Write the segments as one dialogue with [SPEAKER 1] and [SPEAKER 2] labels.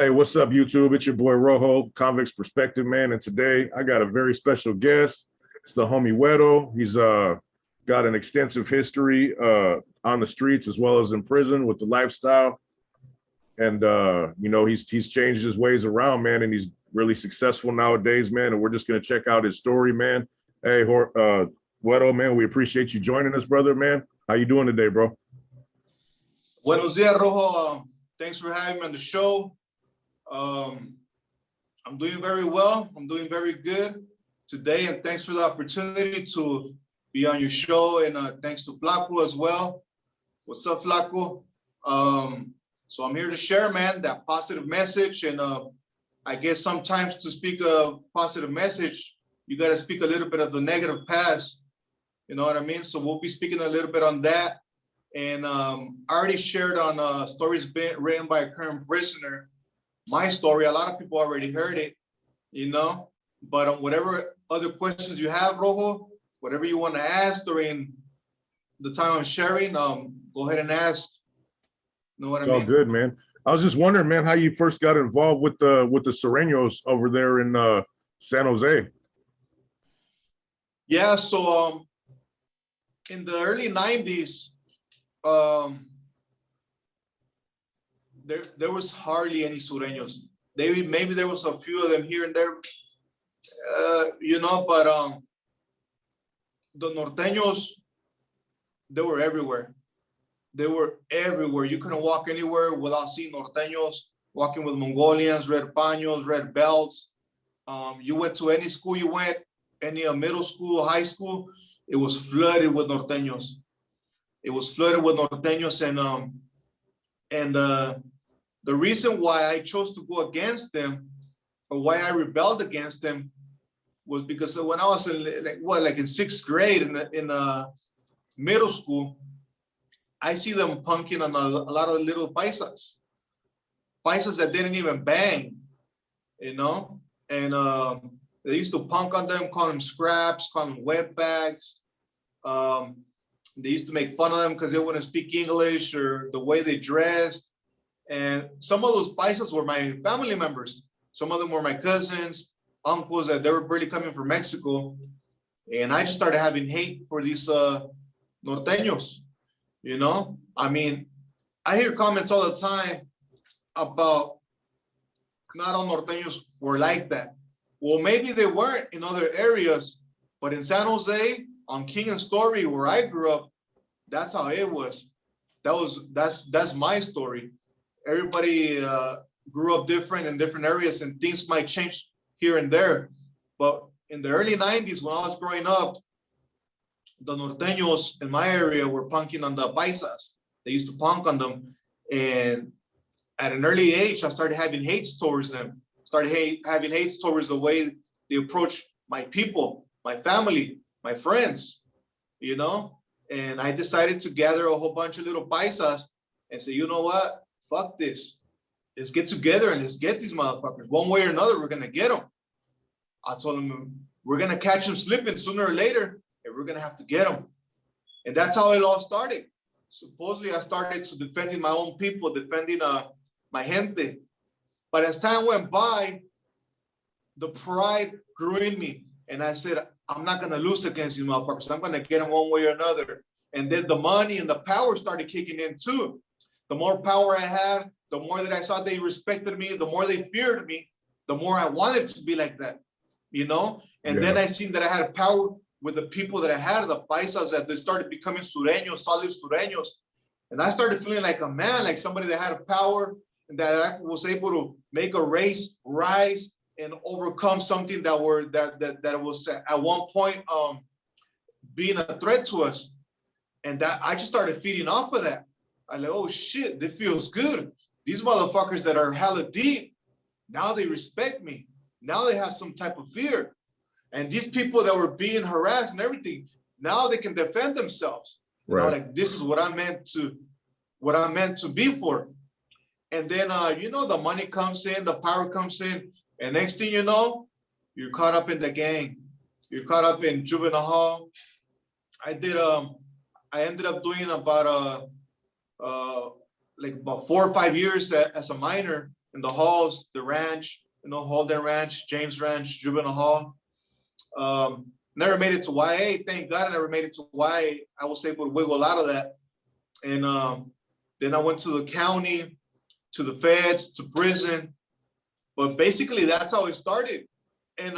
[SPEAKER 1] Hey, what's up, YouTube? It's your boy Rojo, Convict's Perspective, man. And today I got a very special guest. It's the homie Wedo. He's got an extensive history on the streets as well as in prison with the lifestyle. And he's changed his ways around, man, and he's really successful nowadays, man. And we're just gonna check out his story, man. Hey, Wedo, man, we appreciate you joining us, brother, man. How you doing today, bro?
[SPEAKER 2] Buenos dias, Rojo. Thanks for having me on the show. I'm doing very well. I'm doing very good today, and thanks for the opportunity to be on your show. And thanks to Flaco as well. What's up, Flaco? So I'm here to share, man, that positive message. And I guess sometimes to speak a positive message, you got to speak a little bit of the negative past. You know what I mean? So we'll be speaking a little bit on that. And I already shared on stories written by a current prisoner. My story, a lot of people already heard it, you know, but whatever other questions you have, Rojo, whatever you want to ask during the time I'm sharing, go ahead and ask. You know what I mean?
[SPEAKER 1] All good, man. I was just wondering, man, how you first got involved with the Cerrinos over there in San Jose.
[SPEAKER 2] Yeah, so in the early 90s, there was hardly any Sureños. Maybe there was a few of them here and there, you know, but the Norteños, they were everywhere. They were everywhere. You couldn't walk anywhere without seeing Norteños walking with Mongolians, red paños, red belts. You went to any school you went, any middle school, high school, it was flooded with Norteños. It was flooded with Norteños, and the reason why I chose to go against them, or why I rebelled against them, was because when I was in sixth grade in middle school, I see them punking on a lot of little paisas that didn't even bang, you know, and they used to punk on them, call them scraps, call them wetbacks. They used to make fun of them because they wouldn't speak English or the way they dressed. And some of those paisas were my family members. Some of them were my cousins, uncles that they were barely coming from Mexico. And I just started having hate for these Norteños, you know? I mean, I hear comments all the time about not all Norteños were like that. Well, maybe they weren't in other areas, but in San Jose, on King and Story, where I grew up, that's how it was. That's my story. Everybody grew up different in different areas, and things might change here and there. But in the early 90s, when I was growing up, the Norteños in my area were punking on the paisas. They used to punk on them. And at an early age, I started having hate towards them. Started having hate towards the way they approach my people, my family, my friends, you know? And I decided to gather a whole bunch of little paisas and say, you know what? Fuck this. Let's get together and let's get these motherfuckers. One way or another, we're gonna get them. I told them, we're gonna catch them slipping sooner or later, and we're gonna have to get them. And that's how it all started. Supposedly, I started to defending my own people, defending my gente. But as time went by, the pride grew in me. And I said, I'm not gonna lose against these motherfuckers. I'm gonna get them one way or another. And then the money and the power started kicking in too. The more power I had, the more that I saw they respected me, the more they feared me, the more I wanted to be like that, you know? And then I seen that I had power with the people that I had, the paisas, that they started becoming Sureños, solid Sureños. And I started feeling like a man, like somebody that had power and that I was able to make a race rise and overcome something that was at one point being a threat to us. And that I just started feeding off of that. I like, oh shit, this feels good. These motherfuckers that are hella deep, now they respect me. Now they have some type of fear. And these people that were being harassed and everything, now they can defend themselves. Right. You know, like, this is what I'm meant to be for. And then you know, the money comes in, the power comes in, and next thing you know, you're caught up in the gang. You're caught up in juvenile hall. I ended up doing about 4 or 5 years as a minor in the halls, the ranch, Holden Ranch, James Ranch, Juvenile Hall. Never made it to YA. Thank God I never made it to YA. I was able to wiggle out of that. And then I went to the county, to the feds, to prison. But basically, that's how it started. And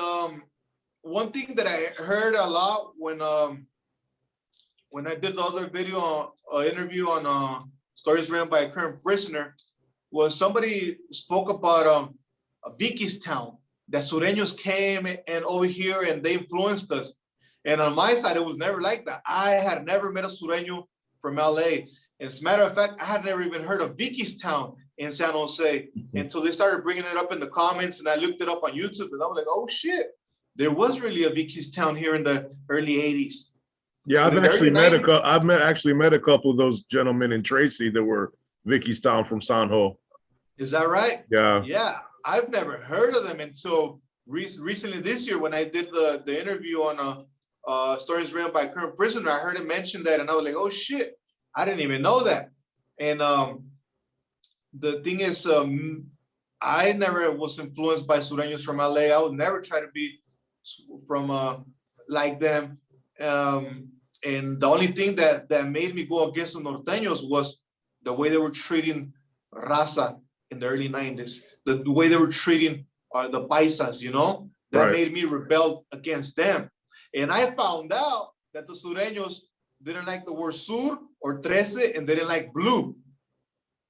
[SPEAKER 2] one thing that I heard a lot when I did the other video, interview on Stories Ran by a Current Prisoner, was somebody spoke about Vicky's Town, that Sureños came and over here and they influenced us. And on my side, it was never like that. I had never met a Sureño from LA. As a matter of fact, I had never even heard of Vicky's Town in San Jose until they started bringing it up in the comments, and I looked it up on YouTube, and I was like, oh shit, there was really a Vicky's Town here in the early 80s.
[SPEAKER 1] Yeah, I've actually met a couple of those gentlemen in Tracy that were Vicky's Town from San Jose.
[SPEAKER 2] Is that right?
[SPEAKER 1] Yeah.
[SPEAKER 2] Yeah, I've never heard of them until recently this year when I did the interview on Stories Ran by a Current Prisoner. I heard him mention that, and I was like, oh shit, I didn't even know that. And the thing is, I never was influenced by Sureños from LA. I would never try to be from like them. And the only thing that made me go against the Norteños was the way they were treating Raza in the early 90s, the way they were treating the Paisas, that
[SPEAKER 1] Right.
[SPEAKER 2] made me rebel against them. And I found out that the Sureños didn't like the word sur or trece, and they didn't like blue.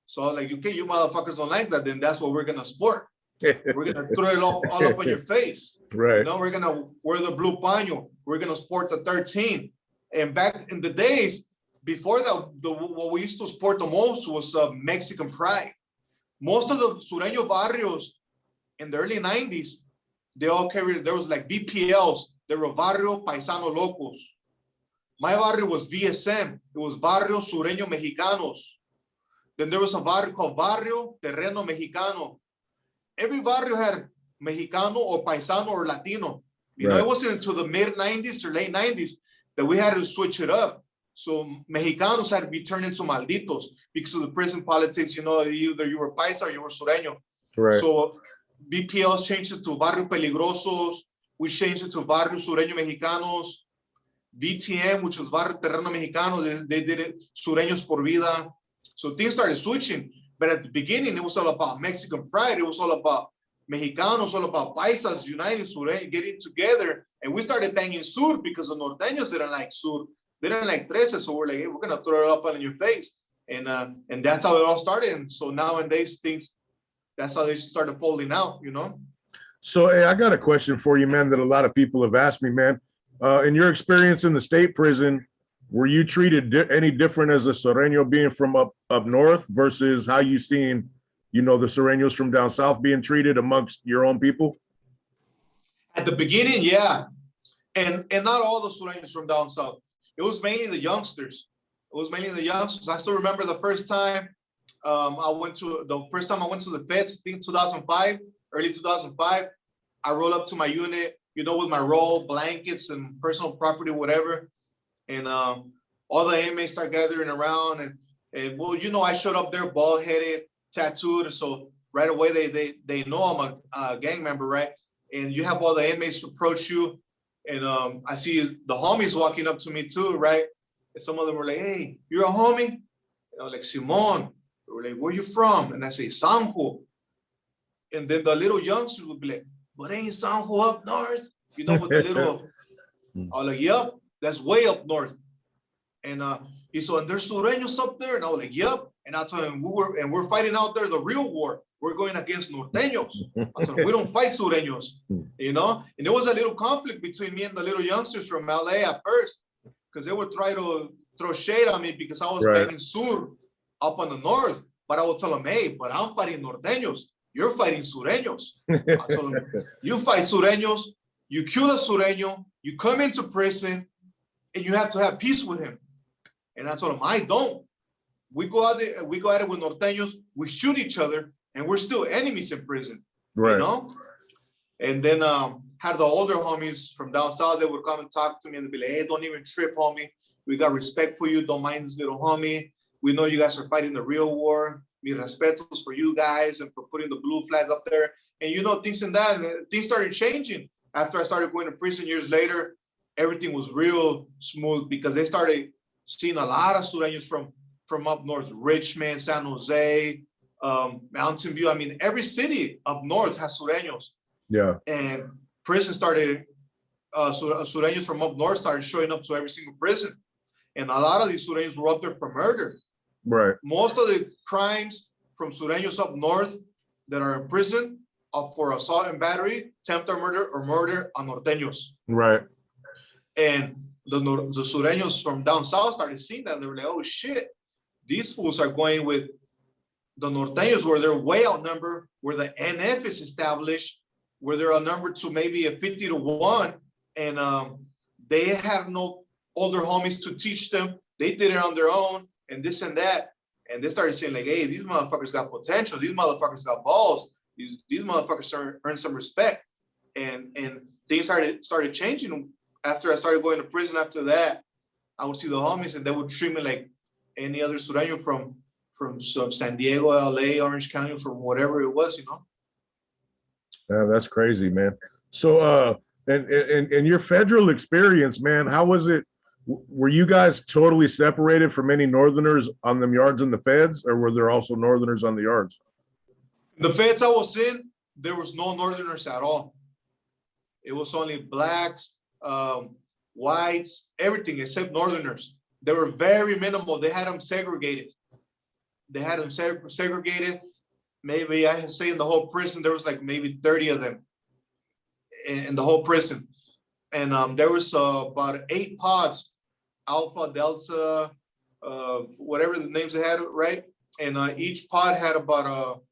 [SPEAKER 2] So I was like, okay, you motherfuckers don't like that, then that's what we're gonna sport. We're gonna throw it all up on your face.
[SPEAKER 1] Right.
[SPEAKER 2] We're gonna wear the blue paño. We're gonna sport the 13. And back in the days, before that, what we used to sport the most was Mexican pride. Most of the Sureño barrios in the early 90s, they all carried, there was like BPLs. They were Barrio Paisano Locos. My barrio was VSM. It was Barrio Sureño Mexicanos. Then there was a barrio called Barrio Terreno Mexicano. Every barrio had Mexicano or Paisano or Latino. It wasn't until the mid 90s or late 90s that we had to switch it up. So Mexicanos had to be turned into Malditos because of the prison politics. Either you were Paisa or you were Sureño.
[SPEAKER 1] Right.
[SPEAKER 2] So BPLs changed it to Barrio Peligrosos. We changed it to Barrio Sureño Mexicanos. DTM, which was Barrio Terreno Mexicano, they did it Sureños por Vida. So things started switching. But at the beginning, it was all about Mexican pride. It was all about Mexicanos, all about Paisas uniting, Sureños, getting together. And we started banging Sur because the Norteños didn't like Sur. They didn't like Trece. So we're like, hey, we're going to throw it up on your face. And that's how it all started. And so nowadays, that's how they started folding out,
[SPEAKER 1] So, hey, I got a question for you, man, that a lot of people have asked me, man. In your experience in the state prison, were you treated any different as a Sureño being from up north versus how you seen, the Sureños from down south being treated amongst your own people?
[SPEAKER 2] At the beginning, yeah. And not all the Sureños from down south. It was mainly the youngsters. I still remember the first time I went to the feds, I think 2005, early 2005. I rolled up to my unit, with my roll, blankets and personal property, whatever. And all the inmates start gathering around. And well, I showed up there bald-headed, tattooed. So right away, they know I'm a gang member, right? And you have all the inmates approach you. And I see the homies walking up to me too, right? And some of them were like, hey, you're a homie? And I was like, Simon. They were like, where you from? And I say, Sanjo. And then the little youngsters would be like, but ain't Sanjo up north? With the little, I was like, yep, that's way up north. And he said, and there's Sureños up there? And I was like, yep. And I told him, we're fighting out there the real war. We're going against Norteños. I told him, we don't fight Sureños, And there was a little conflict between me and the little youngsters from LA at first, because they would try to throw shade on me because I was fighting Sur up on the north. But I would tell them, hey, but I'm fighting Norteños. You're fighting Sureños. I told them, you fight Sureños, you kill a Sureño, you come into prison, and you have to have peace with him. And I told him, I don't. We go at it with Norteños, we shoot each other, and we're still enemies in prison.
[SPEAKER 1] Right.
[SPEAKER 2] And then had the older homies from down south, they would come and talk to me and they'd be like, hey, don't even trip, homie. We got respect for you. Don't mind this little homie. We know you guys are fighting the real war. mi respetos for you guys and for putting the blue flag up there. And you know, things started changing. After I started going to prison years later, everything was real smooth because they started seeing a lot of Sureños from up north, Richmond, San Jose, Mountain View. I mean, every city up north has Sureños.
[SPEAKER 1] Yeah.
[SPEAKER 2] And prison started, Sureños from up north started showing up to every single prison. And a lot of these Sureños were up there for murder.
[SPEAKER 1] Right.
[SPEAKER 2] Most of the crimes from Sureños up north that are in prison are for assault and battery, attempted murder, or murder on norteños.
[SPEAKER 1] Right.
[SPEAKER 2] And the Sureños from down south started seeing that. And they were like, oh shit, these fools are going with the norteños where they're way outnumbered, where the NF is established, where they're outnumbered to maybe a 50-1. And they had no older homies to teach them. They did it on their own and this and that. And they started saying like, hey, these motherfuckers got potential. These motherfuckers got balls. These motherfuckers earn some respect. And things started changing. After I started going to prison after that, I would see the homies and they would treat me like any other Sureño from San Diego, LA, Orange County, from whatever it was, you know?
[SPEAKER 1] Yeah, that's crazy, man. So, and your federal experience, man, how was it? Were you guys totally separated from any Northerners on them yards in the feds, or were there also Northerners on the yards?
[SPEAKER 2] The feds I was in, there was no Northerners at all. It was only blacks, whites, everything except Northerners. They were very minimal. They had them segregated. Segregated. Maybe I say in the whole prison, there was like maybe 30 of them in the whole prison. And there was about 8 pods, Alpha, Delta, whatever the names they had, right? And each pod had about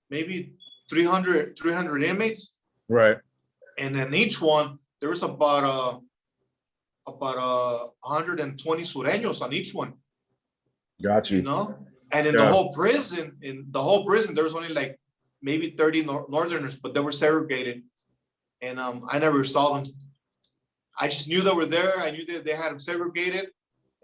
[SPEAKER 2] maybe 300 inmates.
[SPEAKER 1] Right.
[SPEAKER 2] And then each one, there was about 120 Sureños on each one.
[SPEAKER 1] Got you.
[SPEAKER 2] You know? And in the whole prison, there was only like maybe 30 Northerners, but they were segregated. And I never saw them. I just knew they were there. I knew that they had them segregated.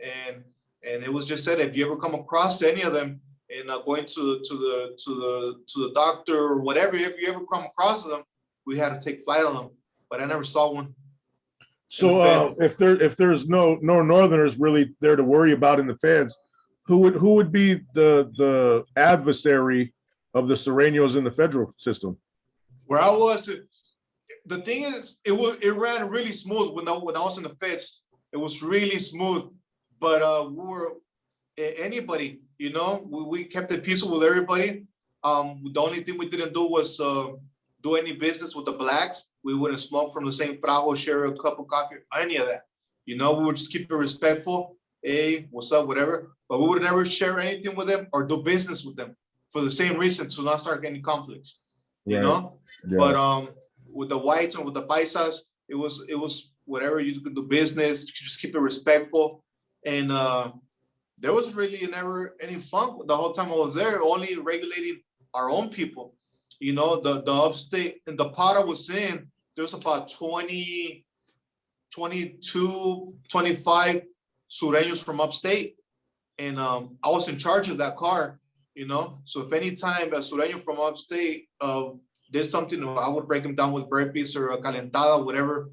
[SPEAKER 2] And it was just said, if you ever come across any of them and going to the doctor or whatever, if you ever come across them, we had to take flight on them. But I never saw one.
[SPEAKER 1] So if there's no Northerners really there to worry about in the feds, who would be the adversary of the Cerrinos in the federal system?
[SPEAKER 2] Where I was, the thing is, it ran really smooth when I was in the feds. It was really smooth, but we were anybody, you know. We kept it peaceful with everybody. The only thing we didn't do was do any business with the blacks. We wouldn't smoke from the same frajo, share a cup of coffee, any of that. You know, we would just keep it respectful. Hey, what's up, whatever. But we would never share anything with them or do business with them for the same reason, to not start any conflicts. You know? Yeah. But with the whites and with the paisas, it was whatever. You could do business, you just keep it respectful. And there was really never any fun the whole time I was there, only regulating our own people. You know, the upstate, and the pot I was in, there was about 20, 22, 25 Sureños from upstate. And I was in charge of that car, you know. So if any time a Sureño from upstate did something, I would break him down with burpees or a calentada, whatever,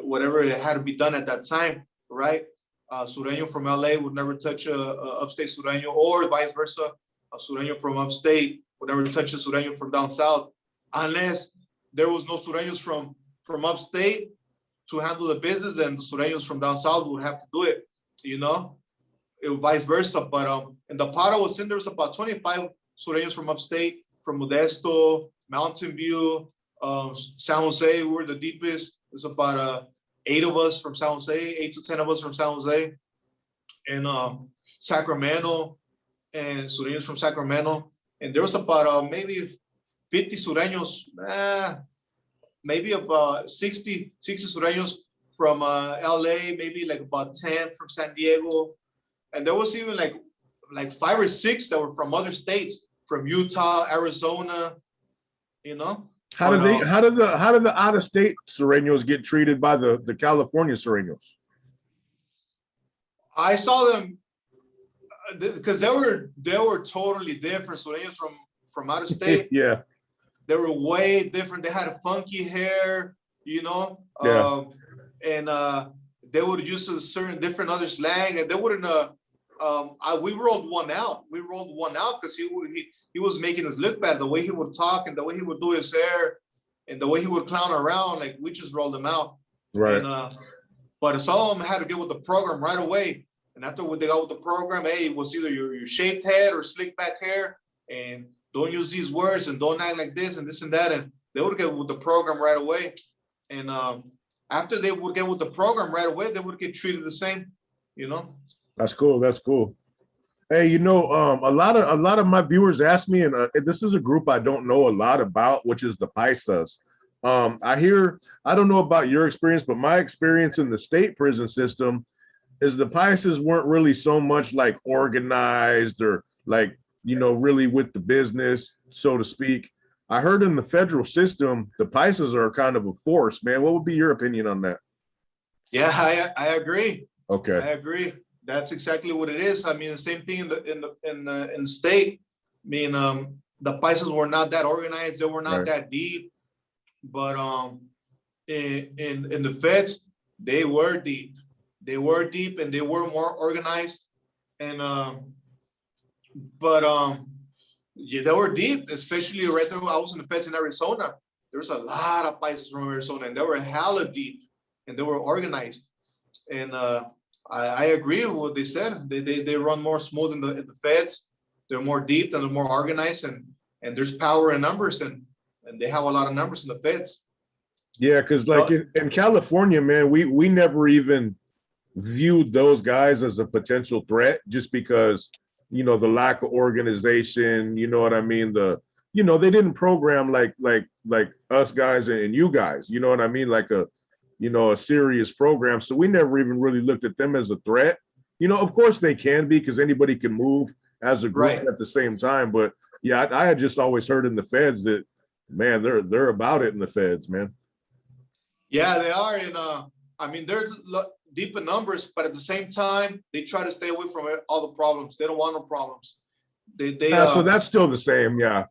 [SPEAKER 2] whatever it had to be done at that time, right? Sureno from LA would never touch a upstate Sureno, or vice versa. A Sureno from upstate would never touch a Sureno from down south, unless there was no Sureños from upstate to handle the business. Then the Sureños from down south would have to do it, you know. It was vice versa. But in the pot I was in, there was about 25 Sureños from upstate, from Modesto, Mountain View, San Jose. We were the deepest. There's about 8 of us from San Jose, 8 to 10 of us from San Jose, and Sacramento, and Sureños from Sacramento. And there was about maybe 50 Sureños, maybe about 60 Sureños from LA, maybe like about 10 from San Diego. And there was even like 5 or 6 that were from other states, from Utah, Arizona, you know.
[SPEAKER 1] How did the out of state Sureños get treated by the California Sureños?
[SPEAKER 2] I saw them. because they were totally different. Sureños from out of state,
[SPEAKER 1] Yeah,
[SPEAKER 2] they were way different. They had funky hair, you know,
[SPEAKER 1] yeah,
[SPEAKER 2] and they would use a certain different other slang, and they wouldn't. We rolled one out. We rolled one out because he was making us look bad. The way he would talk and the way he would do his hair and the way he would clown around, like we just rolled him out.
[SPEAKER 1] right.
[SPEAKER 2] And but some of them had to get with the program right away. And after they got with the program, hey, it was either your shaved head or slick back hair, and don't use these words and don't act like this and this and that. And they would get with the program right away. And after they would get with the program right away, they would get treated the same, you know.
[SPEAKER 1] That's cool. That's cool. Hey, you know, a lot of my viewers ask me, and this is a group I don't know a lot about, which is the Paisas. I don't know about your experience, but my experience in the state prison system is the Paisas weren't really so much like organized or like, you know, really with the business, so to speak. I heard in the federal system, the Paisas are kind of a force, man. What would be your opinion on that?
[SPEAKER 2] Yeah, I agree.
[SPEAKER 1] Okay.
[SPEAKER 2] I agree. That's exactly what it is. I mean, the same thing in the state. I mean, the Paisas were not that organized. They were not
[SPEAKER 1] Right.
[SPEAKER 2] that deep. But in the feds, they were deep. They were deep and they were more organized. And but yeah, they were deep, especially right there. I was in the feds in Arizona. There was a lot of Paisas from Arizona, and they were hella deep, and they were organized. And I agree with what they said. They run more smooth in the feds. They're more deep and they're more organized, and there's power in numbers, and they have a lot of numbers in the feds.
[SPEAKER 1] Yeah, because like in California, man, we never even viewed those guys as a potential threat just because, you know, the lack of organization, you know what I mean? You know, they didn't program like us guys and you guys, you know what I mean? Like you know, a serious program. So we never even really looked at them as a threat. You know, of course they can be because anybody can move as a group
[SPEAKER 2] Right.
[SPEAKER 1] at the same time. But yeah, I had just always heard in the feds that, man, they're about it in the feds, man.
[SPEAKER 2] Yeah, they are. And I mean, they're deep in numbers, but at the same time, they try to stay away from all the problems. They don't want no problems.
[SPEAKER 1] So that's still the same, yeah.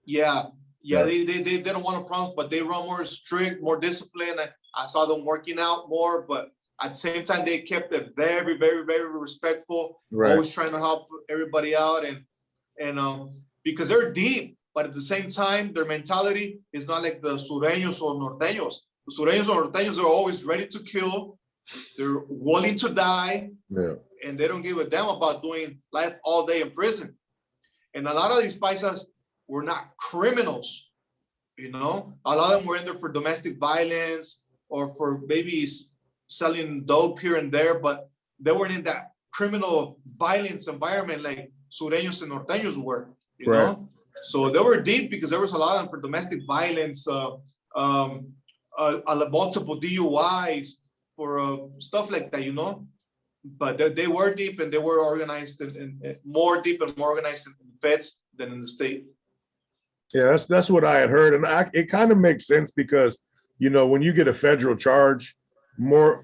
[SPEAKER 2] Yeah, yeah,
[SPEAKER 1] Right.
[SPEAKER 2] they don't want no problems, but they run more strict, more disciplined. I saw them working out more, but at the same time, they kept it very, very, very respectful,
[SPEAKER 1] Right.
[SPEAKER 2] always trying to help everybody out, and because they're deep, but at the same time, their mentality is not like the Sureños or Norteños. The Sureños or Norteños are always ready to kill. They're willing to die,
[SPEAKER 1] Yeah.
[SPEAKER 2] and they don't give a damn about doing life all day in prison. And a lot of these paisas were not criminals, you know. A lot of them were in there for domestic violence or for maybe selling dope here and there, but they weren't in that criminal violence environment like Sureños and Norteños were, you
[SPEAKER 1] Right.
[SPEAKER 2] know. So they were deep because there was a lot of them for domestic violence, multiple DUIs, for stuff like that, you know. But they were deep and they were organized and more deep and more organized in the feds than in the state.
[SPEAKER 1] Yeah, that's what I had heard, and it kind of makes sense because, you know, when you get a federal charge, more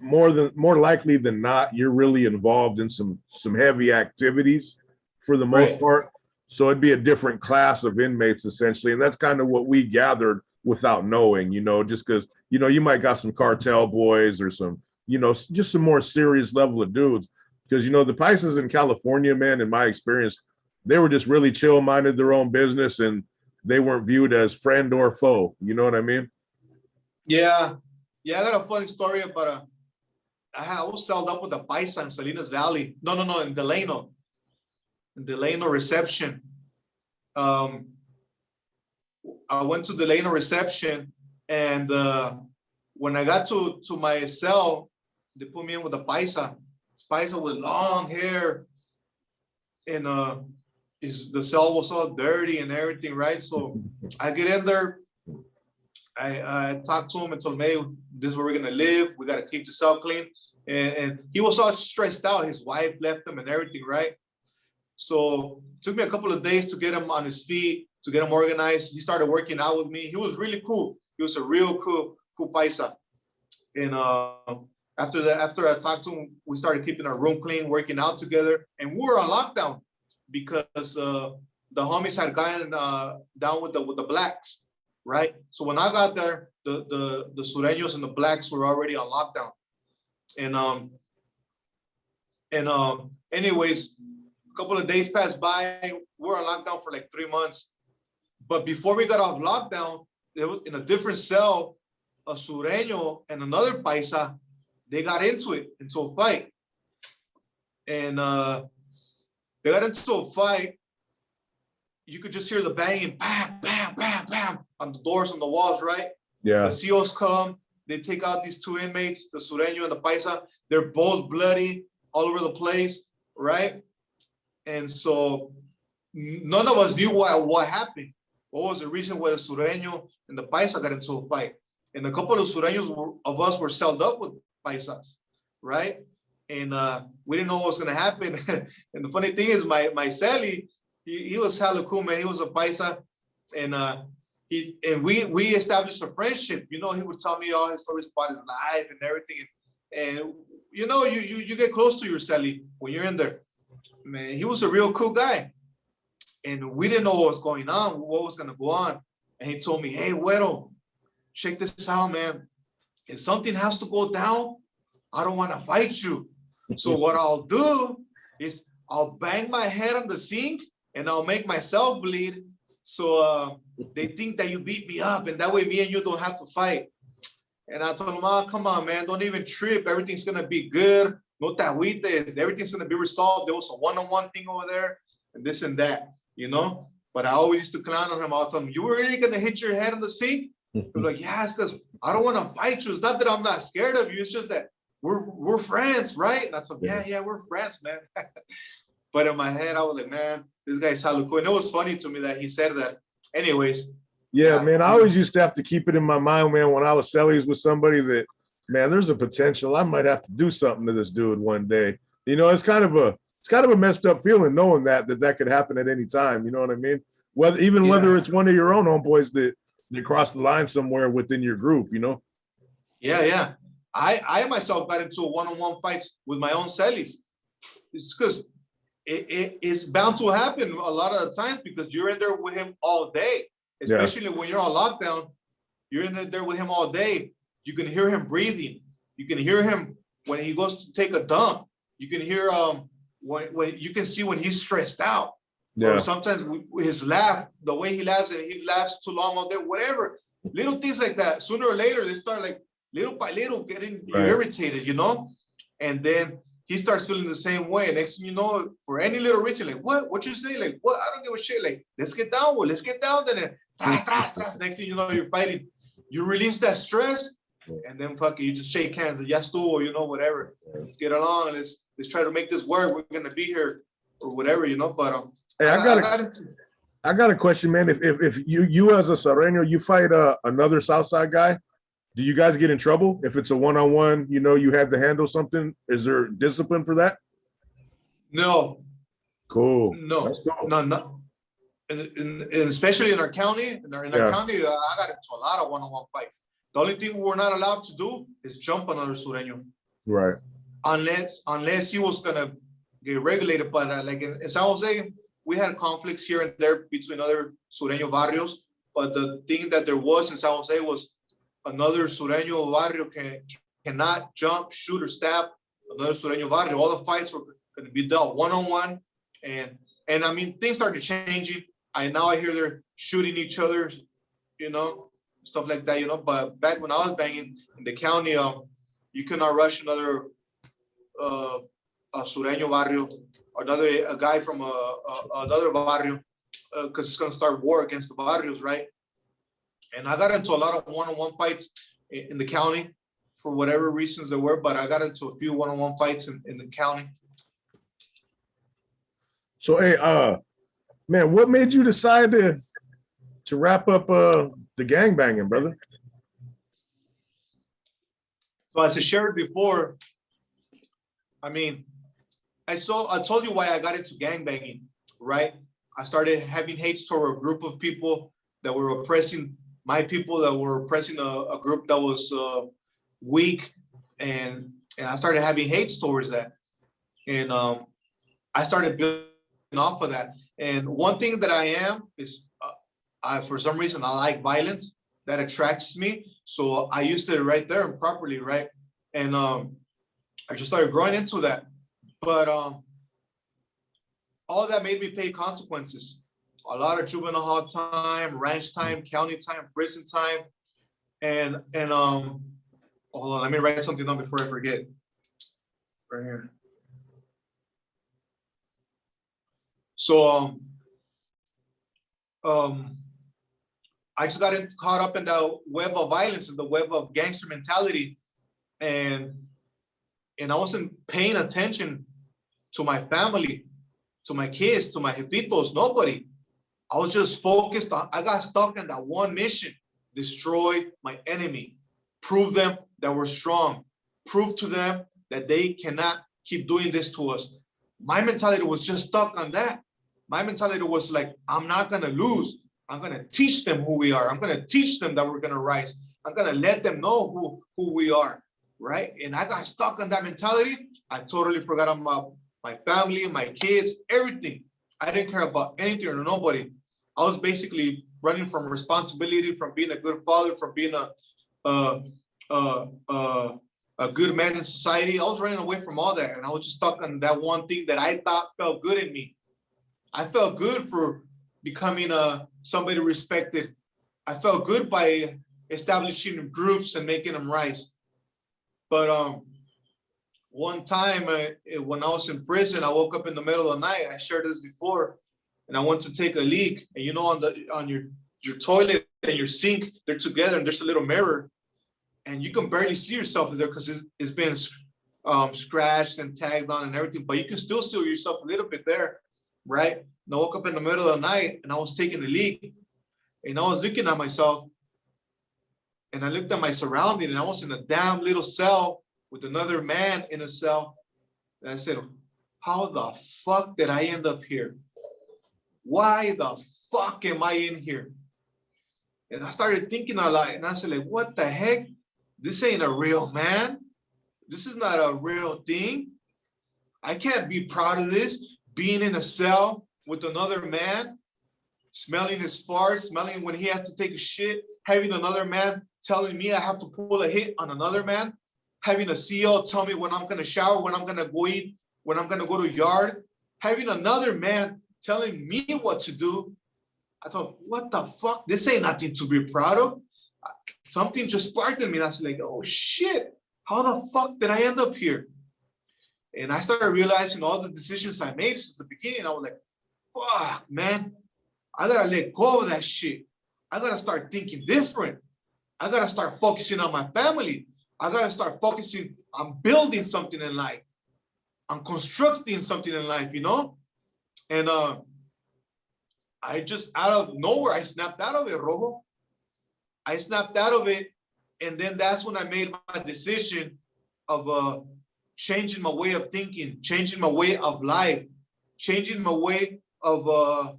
[SPEAKER 1] likely than not, you're really involved in some heavy activities for the most
[SPEAKER 2] Right.
[SPEAKER 1] part. So it'd be a different class of inmates essentially, and that's kind of what we gathered without knowing, you know, just because, you know, you might got some cartel boys or some, you know, just some more serious level of dudes. Because, you know, the Paisas in California, man, in my experience, they were just really chill, minded their own business, and they weren't viewed as friend or foe. You know what I mean?
[SPEAKER 2] Yeah. Yeah, I got a funny story about I was sold up with a paisa in Salinas Valley. No, in Delano. In Delano reception. I went to Delano reception, and when I got to my cell, they put me in with a paisa. This paisa with long hair, and the cell was all dirty and everything, right? So I get in there, I talked to him and told him, hey, this is where we're gonna live. We gotta keep the cell clean. And he was all stressed out. His wife left him and everything, right? So it took me a couple of days to get him on his feet, to get him organized. He started working out with me. He was really cool. He was a real cool paisa. And After that, after I talked to him, we started keeping our room clean, working out together, and we were on lockdown because the homies had gotten down with the blacks, right? So when I got there, the Sureños and the blacks were already on lockdown, and anyways, a couple of days passed by. We were on lockdown for like 3 months, but before we got off lockdown, they were in a different cell. A Sureño and another paisa, they got into a fight, and they got into a fight. You could just hear the banging, bam, bam, bam, bam, on the doors, on the walls, right?
[SPEAKER 1] Yeah.
[SPEAKER 2] The COs come, they take out these two inmates, the Sureno and the paisa. They're both bloody all over the place, right? And so none of us knew what happened. What was the reason why the Sureno and the paisa got into a fight? And a couple of Sureños of us were celled up with paisas, right? And we didn't know what was gonna happen. And the funny thing is, my celly, he was hella cool, man. He was a paisa, and we established a friendship. You know, he would tell me all his stories about his life and everything. And you know, you get close to your celly when you're in there. Man, he was a real cool guy, and we didn't know what was going on, what was gonna go on. And he told me, "Hey, Güero, check this out, man. If something has to go down, I don't want to fight you. So what I'll do is I'll bang my head on the sink and I'll make myself bleed. So they think that you beat me up, and that way me and you don't have to fight." And I told him, "Oh, come on, man. Don't even trip. Everything's going to be good. No te agüites. Everything's going to be resolved. There was a one-on-one thing over there and this and that, you know?" But I always used to clown on him. I'll tell him, "You were really going to hit your head on the sink?" They're like, "Yeah, it's because I don't want to fight you. It's not that I'm not scared of you. It's just that we're friends, right?" And I told him, yeah, we're friends, man. But in my head, I was like, man, this guy's hella cool. And it was funny to me that he said that. Anyways.
[SPEAKER 1] Yeah, man, I always used to have to keep it in my mind, man, when I was cellies with somebody that, man, there's a potential I might have to do something to this dude one day. You know, it's kind of a messed up feeling knowing that could happen at any time. You know what I mean? Whether it's one of your own homeboys that cross the line somewhere within your group, you know?
[SPEAKER 2] Yeah. I myself got into a one-on-one fights with my own cellies. It's because it's bound to happen a lot of the times because you're in there with him all day, especially when you're on lockdown. You're in there with him all day. You can hear him breathing. You can hear him when he goes to take a dump. You can hear when you can see when he's stressed out. Or sometimes his laugh, the way he laughs, and he laughs too long all day, whatever. Little things like that. Sooner or later, they start like little by little getting irritated, you know? And then he starts feeling the same way. And next thing you know, for any little reason, like, what you say? Like, what? I don't give a shit. Like, let's get down. Well, let's get down. Then next thing you know, you're fighting. You release that stress, and then fuck it, you just shake hands and yes, or you know, whatever. Let's get along. Let's try to make this work. We're gonna be here or whatever, you know. But
[SPEAKER 1] hey, I got a question, man. If you as a Cerreno, you fight another Southside guy, do you guys get in trouble if it's a one-on-one? You know, you have to handle something. Is there discipline for that?
[SPEAKER 2] No.
[SPEAKER 1] Cool.
[SPEAKER 2] No.
[SPEAKER 1] That's cool.
[SPEAKER 2] No. And especially in our county, county, I got into a lot of one-on-one fights. The only thing we're not allowed to do is jump another Sureno.
[SPEAKER 1] Right.
[SPEAKER 2] Unless he was gonna get regulated. But like in San Jose, we had conflicts here and there between other Sureno barrios. But the thing that there was in San Jose was another Sureno barrio cannot jump, shoot, or stab another Sureno barrio. All the fights were going to be dealt one-on-one. And I mean, things started changing. Now I hear they're shooting each other, you know, stuff like that, you know. But back when I was banging in the county, you cannot rush another a Sureno barrio, a guy from another barrio, because it's going to start war against the barrios, right? And I got into a lot of one-on-one fights in the county for whatever reasons there were, but I got into a few one-on-one fights in the county.
[SPEAKER 1] So, hey, man, what made you decide to wrap up the gangbanging, brother?
[SPEAKER 2] So as I shared before, I mean, I told you why I got into gangbanging, right? I started having hate toward a group of people that were oppressing my people, that were oppressing a group that was weak, and And I started having hate towards that. And I started building off of that. And one thing that I am is, for some reason, I like violence. That attracts me. So I used it right there and properly, right? And I just started growing into that. But all that made me pay consequences. A lot of juvenile hall time, ranch time, county time, prison time. And hold on, let me write something down before I forget. Right here. So I just got caught up in the web of violence and the web of gangster mentality, and I wasn't paying attention to my family, to my kids, to my jefitos, nobody. I was just focused on, I got stuck in that one mission: destroy my enemy, prove them that we're strong, prove to them that they cannot keep doing this to us. My mentality was just stuck on that. My mentality was like, I'm not gonna lose. I'm gonna teach them who we are. I'm gonna teach them that we're gonna rise. I'm gonna let them know who we are, right? And I got stuck on that mentality. I totally forgot about my family, my kids, everything. I didn't care about anything or nobody. I was basically running from responsibility, from being a good father, from being a good man in society. I was running away from all that, and I was just stuck on that one thing that I thought felt good in me. I felt good for becoming somebody respected. I felt good by establishing groups and making them rise. But one time when I was in prison, I woke up in the middle of the night. I shared this before, and I went to take a leak. And you know, on your toilet and your sink, they're together, and there's a little mirror, and you can barely see yourself there because it's been scratched and tagged on and everything, but you can still see yourself a little bit there, right? And I woke up in the middle of the night, and I was taking a leak, and I was looking at myself, and I looked at my surrounding, and I was in a damn little cell with another man in a cell. And I said, how the fuck did I end up here? Why the fuck am I in here? And I started thinking a lot, and I said, like, what the heck? This ain't a real man. This is not a real thing. I can't be proud of this, being in a cell with another man, smelling his farts, smelling when he has to take a shit, having another man telling me I have to pull a hit on another man, having a CO tell me when I'm gonna shower, when I'm gonna go eat, when I'm gonna go to yard, having another man telling me what to do. I thought, what the fuck? This ain't nothing to be proud of. Something just sparked in me, and I was like, oh shit, how the fuck did I end up here? And I started realizing all the decisions I made since the beginning. I was like, fuck, man, I gotta let go of that shit. I gotta start thinking different. I gotta start focusing on my family. I gotta start focusing on building something in life, on constructing something in life, you know? And I just, out of nowhere, I snapped out of it, Rojo. I snapped out of it, and then that's when I made my decision of changing my way of thinking, changing my way of life, changing my way of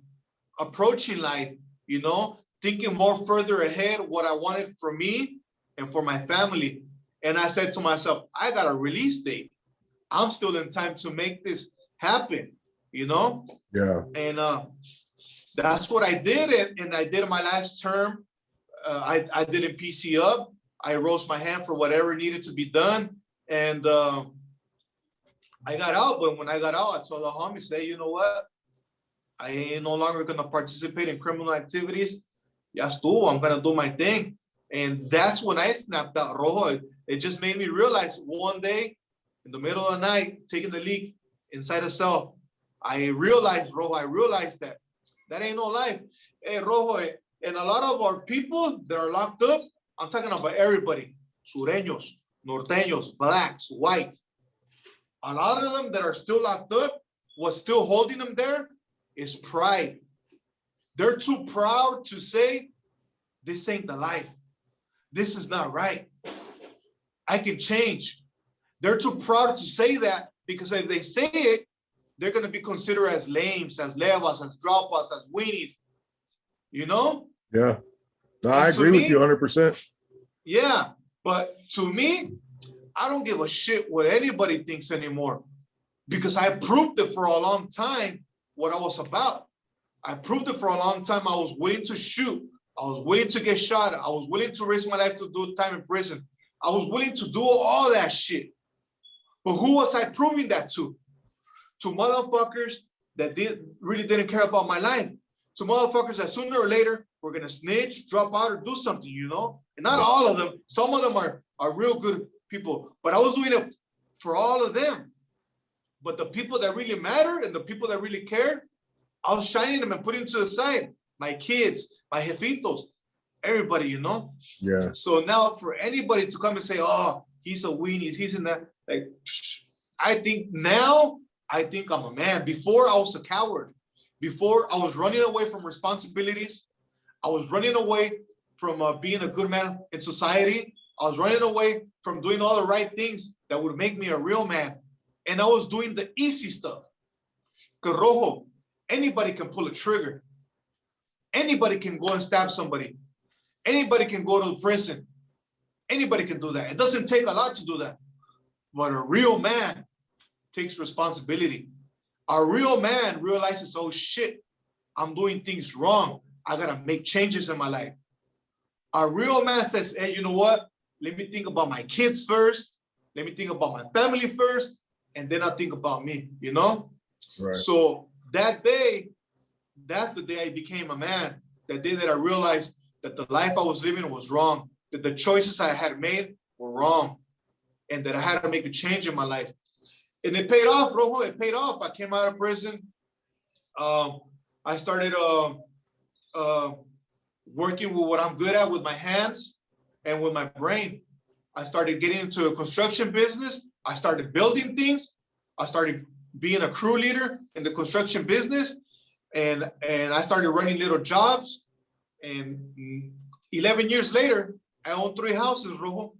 [SPEAKER 2] approaching life, you know, thinking more further ahead what I wanted for me and for my family. And I said to myself, I got a release date. I'm still in time to make this happen, you know?
[SPEAKER 1] Yeah.
[SPEAKER 2] And that's what I did. And I did my last term. I didn't PC up. I rose my hand for whatever needed to be done. And I got out. But when I got out, I told the homie, say, you know what? I ain't no longer going to participate in criminal activities. Ya estuvo, I'm going to do my thing. And that's when I snapped out, Rojo. It just made me realize one day in the middle of the night, taking the leak inside a cell, I realized, Rojo, that ain't no life. Hey, Rojo, and a lot of our people that are locked up, I'm talking about everybody, Sureños, Norteños, blacks, whites. A lot of them that are still locked up, what's still holding them there is pride. They're too proud to say, this ain't the life. This is not right. I can change. They're too proud to say that, because if they say it, they're going to be considered as lames, as levas, as dropas, as weenies, you know?
[SPEAKER 1] Yeah. No, I agree with you 100%.
[SPEAKER 2] Yeah. But to me, I don't give a shit what anybody thinks anymore, because I proved it for a long time what I was about. I proved it for a long time. I was willing to shoot. I was willing to get shot. I was willing to risk my life to do time in prison. I was willing to do all that shit. But who was I proving that to? To motherfuckers that really didn't care about my life. To motherfuckers that sooner or later were gonna snitch, drop out, or do something, you know? And not all of them. Some of them are real good people. But I was doing it for all of them. But the people that really matter and the people that really cared, I was shining them and putting them to the side. My kids, my jefitos, everybody, you know?
[SPEAKER 1] Yeah.
[SPEAKER 2] So now for anybody to come and say, oh, he's a weenie, he's in that, like, I think I'm a man. Before I was a coward. Before I was running away from responsibilities. I was running away from being a good man in society. I was running away from doing all the right things that would make me a real man. And I was doing the easy stuff. Because Rojo, anybody can pull a trigger. Anybody can go and stab somebody. Anybody can go to prison. Anybody can do that. It doesn't take a lot to do that. But a real man takes responsibility. A real man realizes, oh shit, I'm doing things wrong. I gotta make changes in my life. A real man says, hey, you know what? Let me think about my kids first. Let me think about my family first. And then I'll think about me, you know?
[SPEAKER 1] Right.
[SPEAKER 2] So that day, that's the day I became a man. That day that I realized that the life I was living was wrong. That the choices I had made were wrong. And that I had to make a change in my life. And it paid off, Rojo. It paid off. I came out of prison. I started working with what I'm good at with my hands and with my brain. I started getting into a construction business. I started building things. I started being a crew leader in the construction business. And I started running little jobs. And 11 years later, I own 3 houses, Rojo.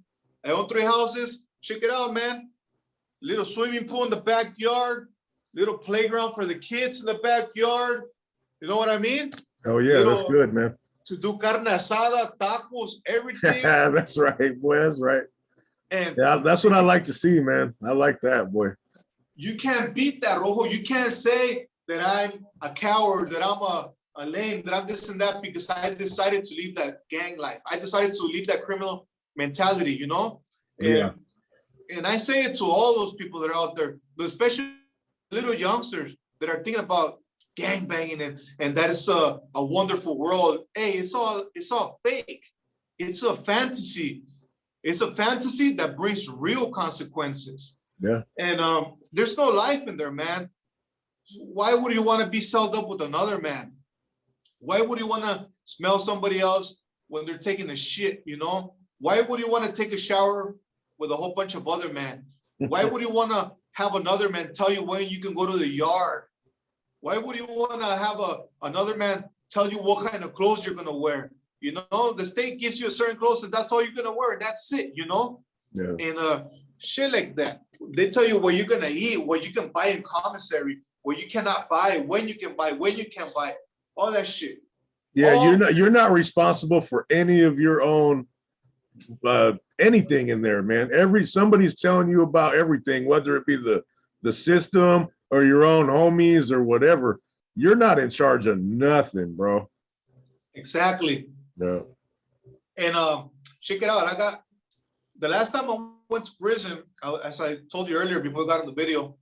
[SPEAKER 2] I own 3 houses. Check it out, man. Little swimming pool in the backyard, little playground for the kids in the backyard. You know what I mean?
[SPEAKER 1] Oh yeah, that's good, man.
[SPEAKER 2] To do carne asada, tacos, everything.
[SPEAKER 1] That's right, boy. That's right.
[SPEAKER 2] And
[SPEAKER 1] yeah, that's what I like to see, man. I like that, boy.
[SPEAKER 2] You can't beat that, Rojo. You can't say that I'm a coward, that I'm a lame, that I'm this and that, because I decided to leave that gang life. I decided to leave that criminal mentality, you know?
[SPEAKER 1] Yeah.
[SPEAKER 2] And I say it to all those people that are out there, but especially little youngsters that are thinking about gang banging and that is a wonderful world. Hey, it's all fake. It's a fantasy. It's a fantasy that brings real consequences.
[SPEAKER 1] Yeah.
[SPEAKER 2] And there's no life in there, man. Why would you want to be sold up with another man? Why would you want to smell somebody else when they're taking a shit, you know? Why would you want to take a shower with a whole bunch of other men? Why would you want to have another man tell you when you can go to the yard? Why would you want to have another man tell you what kind of clothes you're going to wear? You know, the state gives you a certain clothes and that's all you're going to wear. That's it, you know?
[SPEAKER 1] Yeah.
[SPEAKER 2] And shit like that. They tell you what you're going to eat, what you can buy in commissary, what you cannot buy, when you can buy, when you can't buy, all that shit.
[SPEAKER 1] Yeah, you're not responsible for any of your own anything in there, man. Somebody's telling you about everything, whether it be the system or your own homies or whatever. You're not in charge of nothing, bro.
[SPEAKER 2] Exactly.
[SPEAKER 1] No.
[SPEAKER 2] And check it out. I got the last time I went to prison, as I told you earlier before we got in the video,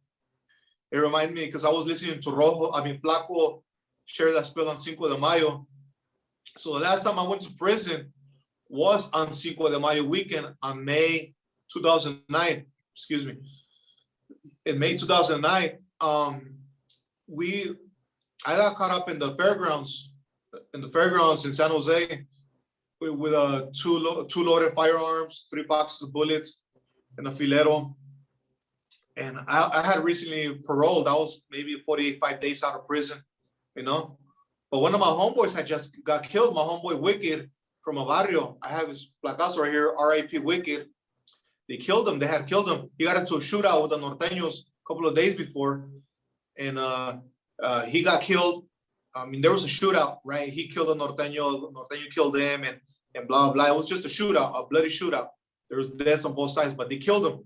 [SPEAKER 2] it reminded me because I was listening to Flaco share that spill on Cinco de Mayo. So the last time I went to prison was on Cinco de Mayo weekend on May 2009. Excuse me. In May 2009, I got caught up in the fairgrounds in San Jose with two loaded firearms, 3 boxes of bullets, and a filero. And I had recently paroled. I was maybe 45 days out of prison, you know. But one of my homeboys had just got killed. My homeboy Wicked from a barrio. I have his placazo right here, R.I.P. Wicked. They killed him. They had killed him. He got into a shootout with the Norteños a couple of days before. And he got killed. I mean, there was a shootout, right? He killed a Norteño. Norteño killed him and blah, blah. It was just a shootout, a bloody shootout. There was deaths on both sides, but they killed them.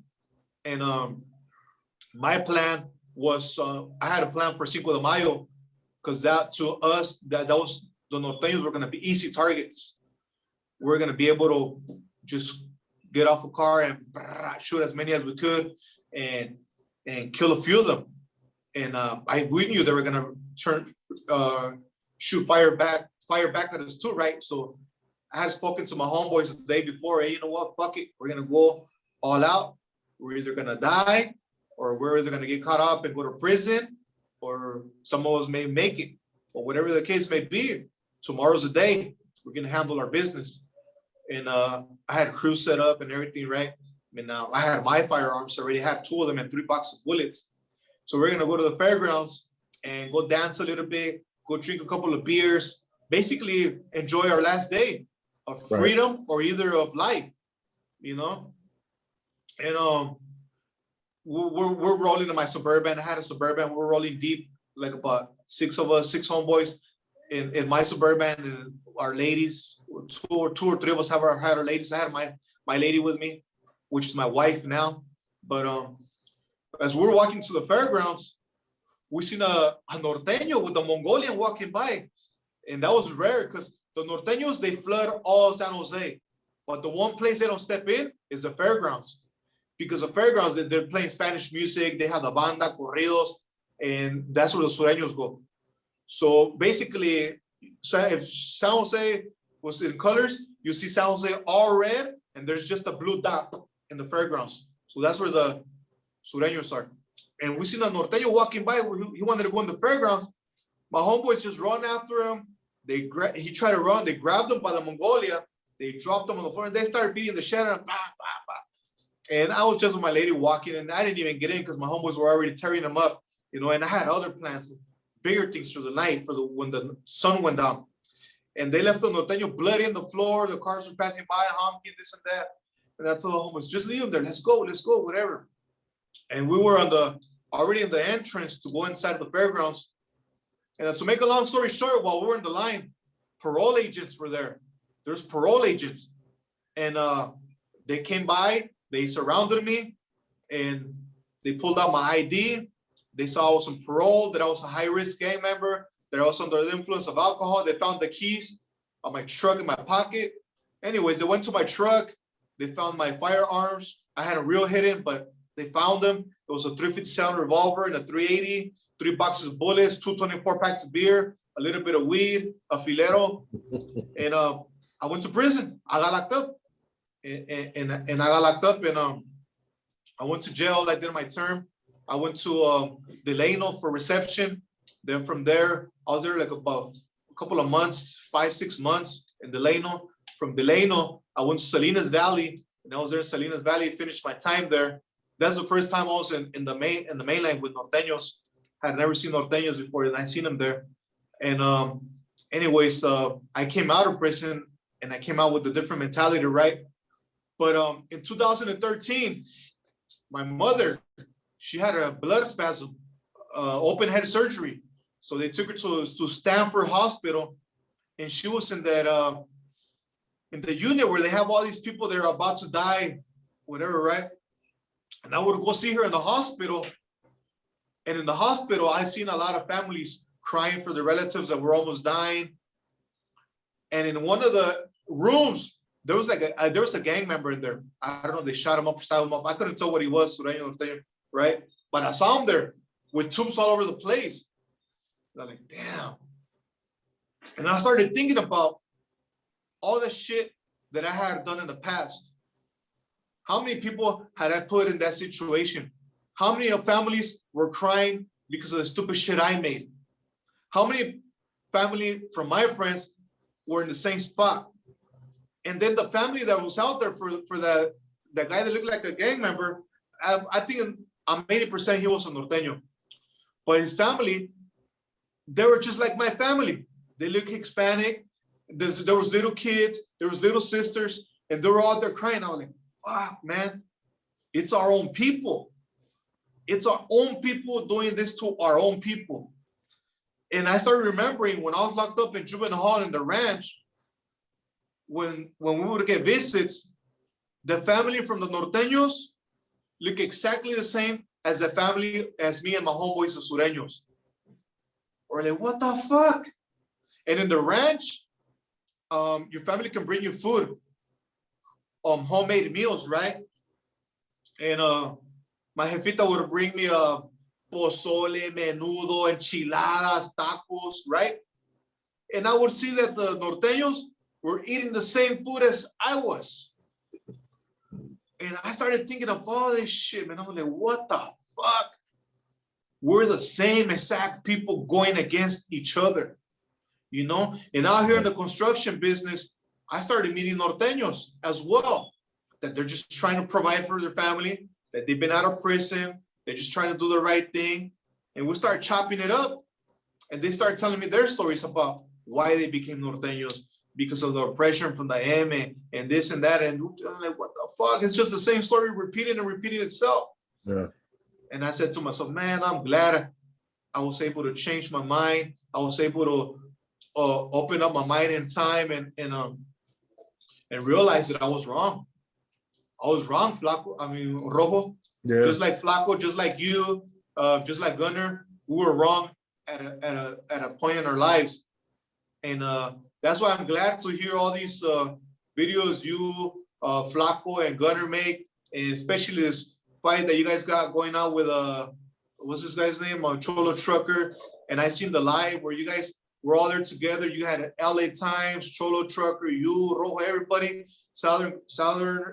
[SPEAKER 2] And my plan was, I had a plan for Cinco de Mayo, because that to us, that was, the norteños were going to be easy targets. We're going to be able to just get off a car and shoot as many as we could and kill a few of them. And we knew they were going to shoot fire back at us too, right? So I had spoken to my homeboys the day before. Hey, you know what? Fuck it. We're going to go all out. We're either going to die, or we're either going to get caught up and go to prison, or some of us may make it. But whatever the case may be, tomorrow's the day. We're going to handle our business. And I had crew set up and everything, right? And now I had my firearms already. I had 2 of them and 3 boxes of bullets. So we're going to go to the fairgrounds and go dance a little bit, go drink a couple of beers, basically enjoy our last day of freedom or either of life, you know? And we're rolling in my Suburban. I had a Suburban. We're rolling deep, like about 6 of us, 6 homeboys in my Suburban, and our ladies, 2 or 3 of us had our ladies. I had my lady with me, which is my wife now. But as we were walking to the fairgrounds, we seen a norteño with a Mongolian walking by. And that was rare, because the norteños, they flood all San Jose. But the one place they don't step in is the fairgrounds. Because the fairgrounds, they're playing Spanish music, they have the banda, corridos, and that's where the Sureños go. So basically, if San Jose was in colors, you see San Jose all red, and there's just a blue dot in the fairgrounds. So that's where the Sureños are. And we seen a norteño walking by. He wanted to go in the fairgrounds. My homeboys just run after him. He tried to run. They grabbed him by the Mongolia. They dropped him on the floor, and they started beating the shit out of him. And I was just with my lady walking, and I didn't even get in because my homeboys were already tearing them up, you know. And I had other plans, bigger things for the night, when the sun went down. And they left the norteño bloody on the floor. The cars were passing by, honking, this and that. And I told the homeboys, just leave him there. Let's go, whatever. And we were already in the entrance to go inside the fairgrounds. And to make a long story short, while we were in the line, parole agents were there. There's parole agents. And they came by, they surrounded me, and they pulled out my ID. They saw I was on parole, that I was a high-risk gang member, that I was under the influence of alcohol. They found the keys of my truck in my pocket. Anyways, they went to my truck. They found my firearms. I had a real hidden, but they found them. It was a .357 revolver and a .380, 3 boxes of bullets, 2 24 packs of beer, a little bit of weed, a filero. And I went to prison. I got locked up. And I got locked up, and I went to jail. I did my term. I went to Delano for reception. Then from there, I was there like about a couple of months, 5-6 months in Delano. From Delano, I went to Salinas Valley, and I was there in Salinas Valley, finished my time there. That's the first time I was in the mainland with norteños. I had never seen norteños before, and I seen them there. And anyways, I came out of prison, and I came out with a different mentality, right? But in 2013, my mother, she had a blood spasm, open head surgery. So they took her to Stanford Hospital, and she was in that in the unit where they have all these people that are about to die, whatever, right? And I would go see her in the hospital. And in the hospital, I seen a lot of families crying for their relatives that were almost dying. And in one of the rooms, there was a gang member in there. I don't know, they shot him up, stabbed him up. I couldn't tell what he was, right? But I saw him there with tubes all over the place. And I'm like, damn. And I started thinking about all the shit that I had done in the past. How many people had I put in that situation? How many families were crying because of the stupid shit I made? How many family from my friends were in the same spot? And then the family that was out there for the guy that looked like a gang member, I think I'm 80% he was a norteño. But his family, they were just like my family. They look Hispanic. There was little kids, there was little sisters, and they were out there crying. I was like, fuck, man, it's our own people. It's our own people doing this to our own people. And I started remembering when I was locked up in juvenile hall in the ranch, when we would get visits, The family from the Norteños look exactly the same as the family as me and my homeboys, the Sureños. Or like, what the fuck? And in the ranch, your family can bring you food, homemade meals, right? And my jefita would bring me a pozole, menudo, enchiladas, tacos, right? And I would see that the Norteños were eating the same food as I was. And I started thinking of all this shit, man. I was like, what the fuck? We're the same exact people going against each other, you know? And out here in the construction business, I started meeting Norteños as well, that they're just trying to provide for their family, that they've been out of prison, they're just trying to do the right thing. And we start chopping it up. And they start telling me their stories about why they became Norteños, because of the oppression from the M and this and that. And I'm like, what the fuck? It's just the same story repeating and repeating itself.
[SPEAKER 1] Yeah.
[SPEAKER 2] And I said to myself, man, I'm glad I was able to change my mind. I was able to open up my mind in time and realize that I was wrong. I was wrong, Flaco. I mean, Rojo.
[SPEAKER 1] Yeah.
[SPEAKER 2] Just like Flaco, just like you, just like Gunner, we were wrong at a point in our lives. And that's why I'm glad to hear all these videos you, Flaco, and Gunner make, and especially this fight that you guys got going on with what's this guy's name? Trollo Trucker. And I seen the live where you guys were all there together. You had LA Times, Trollo Trucker, you, Rojo, everybody, Southern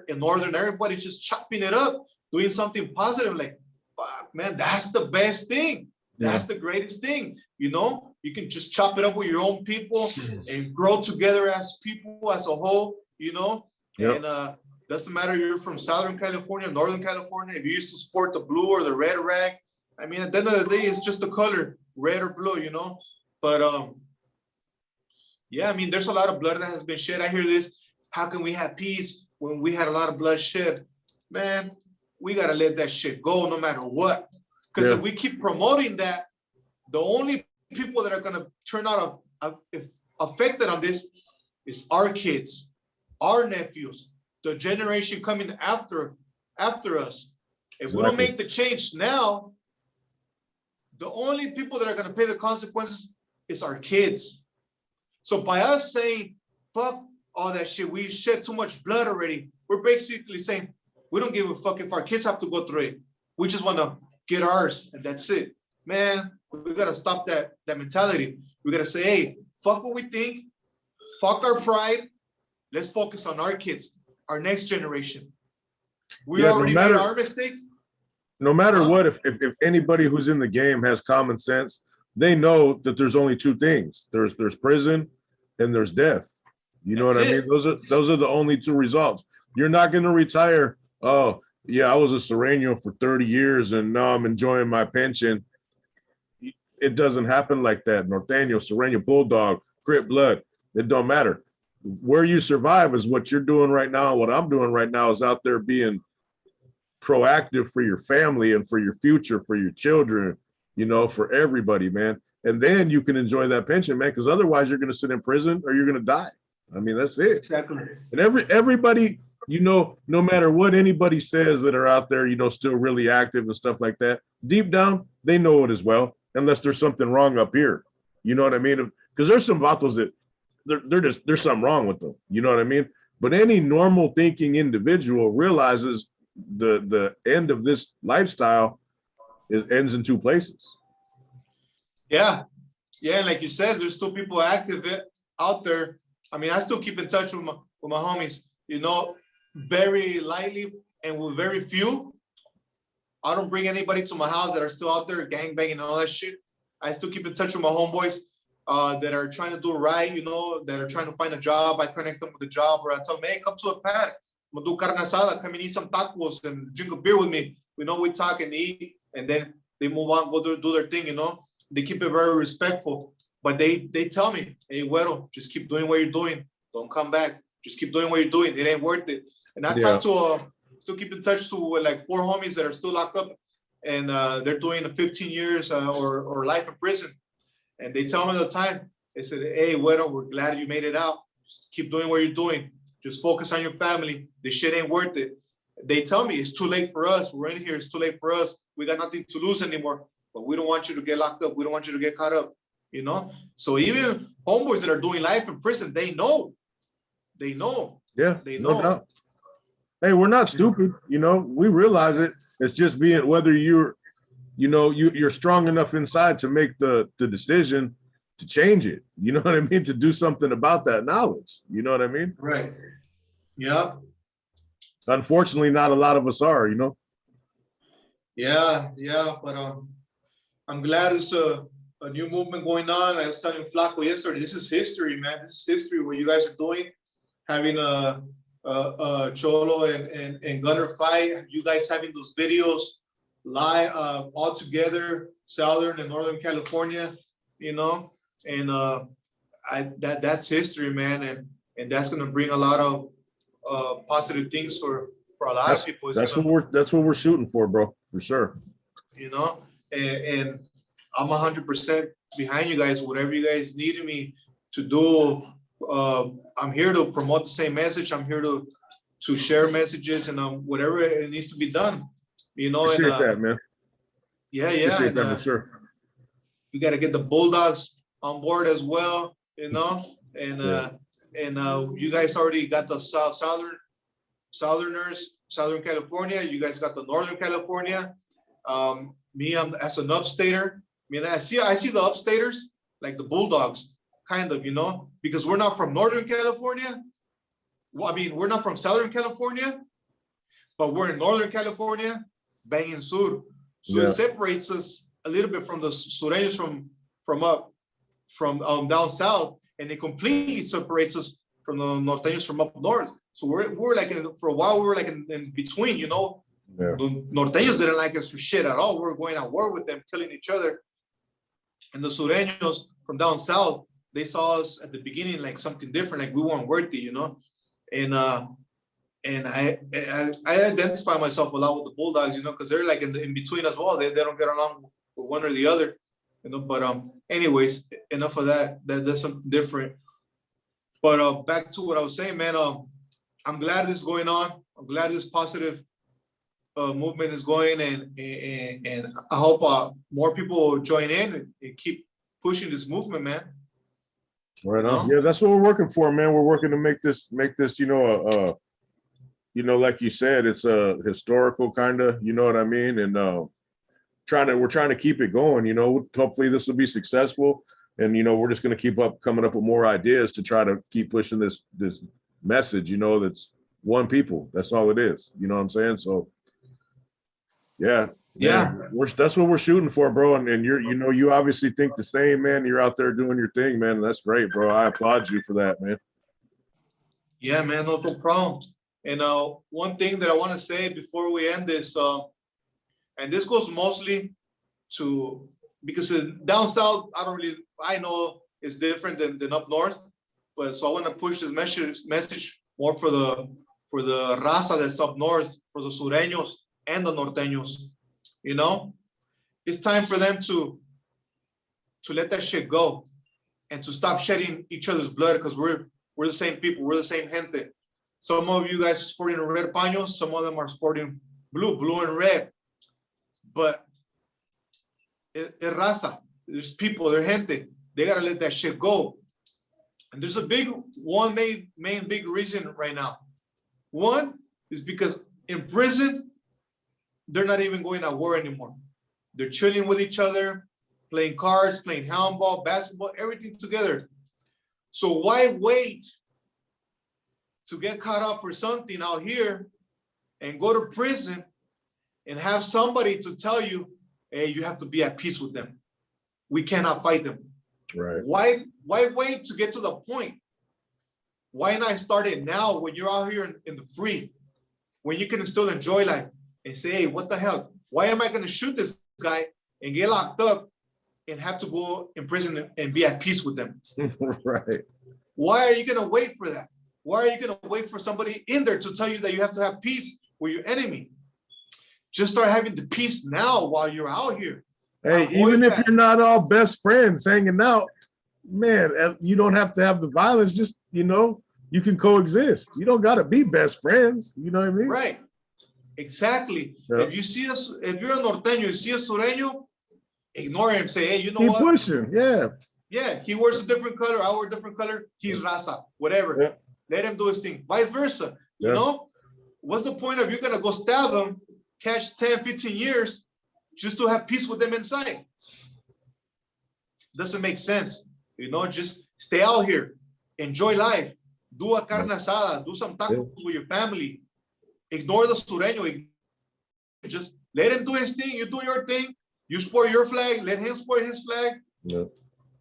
[SPEAKER 2] and Northern, everybody's just chopping it up, doing something positive. Like, fuck, man, that's the best thing. That's the greatest thing. You know, you can just chop it up with your own people and grow together as people as a whole, you know. Yep. And doesn't matter if you're from Southern California, Northern California, if you used to sport the blue or the red rag. I mean, at the end of the day, it's just the color, red or blue, you know. But yeah, I mean, there's a lot of blood that has been shed. I hear this. How can we have peace when we had a lot of blood shed? Man, we gotta let that shit go no matter what. Because if we keep promoting that, the only people that are gonna turn out affected on this is our kids, our nephews, the generation coming after us. If we don't make the change now, the only people that are gonna pay the consequences is our kids. So by us saying, fuck all that shit, we shed too much blood already, we're basically saying, we don't give a fuck if our kids have to go through it. We just wanna get ours, and that's it. Man, we gotta stop that mentality. We gotta say, hey, fuck what we think, fuck our pride, let's focus on our kids, our next generation. We already made our mistake.
[SPEAKER 1] No matter what, if anybody who's in the game has common sense, they know that there's only two things. There's prison and there's death. You know what I mean? Those are the only two results. You're not gonna retire, oh, yeah, I was a Cerreno for 30 years and now I'm enjoying my pension. It doesn't happen like that. Norteño, Sureno, Bulldog, Crip Blood, it don't matter. Where you survive is what you're doing right now. What I'm doing right now is out there being proactive for your family and for your future, for your children, you know, for everybody, man. And then you can enjoy that pension, man, because otherwise you're going to sit in prison or you're going to die. I mean, that's it.
[SPEAKER 2] Exactly.
[SPEAKER 1] And everybody, you know, no matter what anybody says that are out there, you know, still really active and stuff like that, deep down, they know it as well, unless there's something wrong up here. You know what I mean? Because there's some vatos that there's something wrong with them. You know what I mean? But any normal thinking individual realizes the end of this lifestyle, it ends in two places.
[SPEAKER 2] Yeah. Like you said, there's still people active out there. I mean, I still keep in touch with my homies, you know, very lightly and with very few. I don't bring anybody to my house that are still out there gangbanging and all that shit. I still keep in touch with my homeboys that are trying to do right, you know, that are trying to find a job. I connect them with a job, or I tell them, hey, come to a pad. I'm gonna do carne asada, come and eat some tacos and drink a beer with me. We know we talk and eat, and then they move on, go do their thing, you know. They keep it very respectful, but they tell me, hey, Güero, just keep doing what you're doing. Don't come back. Just keep doing what you're doing. It ain't worth it. And I talk to, still keep in touch to like 4 homies that are still locked up, and they're doing 15 years or life in prison. And they tell me all the time, they said, hey, Güero, we're glad you made it out. Just keep doing what you're doing. Just focus on your family. This shit ain't worth it. They tell me it's too late for us. We're in here. It's too late for us. We got nothing to lose anymore. But we don't want you to get locked up. We don't want you to get caught up. You know? So even homeboys that are doing life in prison, they know. They know.
[SPEAKER 1] Yeah,
[SPEAKER 2] They
[SPEAKER 1] no
[SPEAKER 2] know.
[SPEAKER 1] doubt. Hey, we're not stupid. You know, we realize it. It's just being whether you're, you know, you're strong enough inside to make the decision to change it. You know what I mean? To do something about that knowledge. You know what I mean?
[SPEAKER 2] Right. Yeah.
[SPEAKER 1] Unfortunately, not a lot of us are, you know?
[SPEAKER 2] Yeah, yeah. But I'm glad it's a new movement going on. I was telling Flaco yesterday, this is history, man. This is history what you guys are doing. Having a Trollo and Gunner fight, you guys having those videos live all together, Southern and Northern California, you know, and that's history, man, and that's gonna bring a lot of positive things for a lot of people.
[SPEAKER 1] That's what we're shooting for, bro, for sure.
[SPEAKER 2] You know, and I'm 100% behind you guys. Whatever you guys need me to do, I'm here to promote the same message. I'm here to share messages and whatever it needs to be done. You know,
[SPEAKER 1] Appreciate that, man.
[SPEAKER 2] Yeah,
[SPEAKER 1] Appreciate that for sure.
[SPEAKER 2] We got to get the Bulldogs on board as well. You know, and you guys already got the Southerners, Southern California. You guys got the Northern California. Me, I'm as an upstater. I mean, I see the upstaters like the Bulldogs, kind of, you know, because we're not from Northern California. Well, I mean, we're not from Southern California, but we're in Northern California, banging sur. So it separates us a little bit from the Surenos from down south, and it completely separates us from the Norteños from up north. So we're like for a while we were like in between, you know.
[SPEAKER 1] Yeah.
[SPEAKER 2] The Norteños didn't like us for shit at all. We were going at war with them, killing each other. And the Sureños from down south, they saw us at the beginning like something different, like we weren't worthy, you know. And I identify myself a lot with the Bulldogs, you know, because they're like in between as well. They don't get along with one or the other, you know. But anyways, enough of that. That's something different. But back to what I was saying, man. I'm glad this is going on. I'm glad this positive movement is going, and I hope more people join in and keep pushing this movement, man.
[SPEAKER 1] Right on. Yeah, that's what we're working for, man. We're working to make this, you know, you know, like you said, it's a historical kind of, you know what I mean? And we're trying to keep it going, you know. Hopefully this will be successful. And, you know, we're just going to keep coming up with more ideas to try to keep pushing this message, you know, that's one people. That's all it is. You know what I'm saying? So, yeah. That's what we're shooting for, bro. And you obviously think the same, man. You're out there doing your thing, man. That's great, bro. I applaud you for that, man.
[SPEAKER 2] Yeah, man, no problem. And one thing that I want to say before we end this, and this goes mostly to, because down south, I know it's different than up north, but so I want to push this message more for the raza that's up north, for the Sureños and the Norteños. You know, it's time for them to let that shit go and to stop shedding each other's blood, because we're the same people, we're the same gente. Some of you guys are sporting red paños, some of them are sporting blue and red. But it's raza, there's people, they're gente. They gotta let that shit go. And there's a main big reason right now. One is because in prison, they're not even going at war anymore. They're chilling with each other, playing cards, playing handball, basketball, everything together. So why wait to get caught up for something out here and go to prison and have somebody to tell you, hey, you have to be at peace with them. We cannot fight them.
[SPEAKER 1] Right.
[SPEAKER 2] Why wait to get to the point? Why not start it now when you're out here in the free, when you can still enjoy life and say, hey, what the hell? Why am I going to shoot this guy and get locked up and have to go in prison and be at peace with them?
[SPEAKER 1] Right.
[SPEAKER 2] Why are you going to wait for that? Why are you going to wait for somebody in there to tell you that you have to have peace with your enemy? Just start having the peace now while you're out here.
[SPEAKER 1] Hey, even if you're not all best friends hanging out, man, you don't have to have the violence. Just, you know, you can coexist. You don't got to be best friends. You know what I mean?
[SPEAKER 2] Right. Exactly.
[SPEAKER 1] Yeah.
[SPEAKER 2] If you're a norteño, you see a Sureno, ignore him. Say, hey, you know
[SPEAKER 1] Keep
[SPEAKER 2] what?
[SPEAKER 1] pushing. Yeah.
[SPEAKER 2] Yeah, he wears a different color. I wear a different color. He's raza, whatever.
[SPEAKER 1] Yeah.
[SPEAKER 2] Let him do his thing. Vice versa. You
[SPEAKER 1] Yeah.
[SPEAKER 2] know, what's the point of you gonna go stab him, catch 10, 15 years just to have peace with them inside? Doesn't make sense. You know, just stay out here, enjoy life, do a carne asada, do some tacos with your family. Ignore the Sureno. Just let him do his thing. You do your thing. You sport your flag. Let him sport his flag.
[SPEAKER 1] Yeah.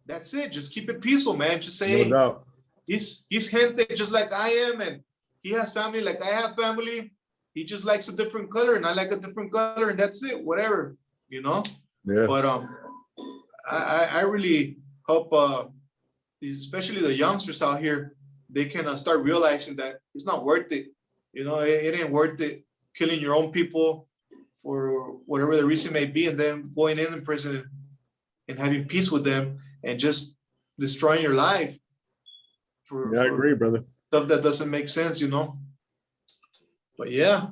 [SPEAKER 2] That's it. Just keep it peaceful, man. Just say,
[SPEAKER 1] No
[SPEAKER 2] hey,
[SPEAKER 1] doubt.
[SPEAKER 2] he's gente just like I am, and he has family like I have family. He just likes a different color, and I like a different color, and that's it. Whatever, you know.
[SPEAKER 1] Yeah.
[SPEAKER 2] But I really hope, especially the youngsters out here, they can start realizing that it's not worth it. You know, it ain't worth it killing your own people for whatever the reason may be, and then going in prison and having peace with them and just destroying your life for,
[SPEAKER 1] I agree, brother.
[SPEAKER 2] Stuff that doesn't make sense, you know. But yeah.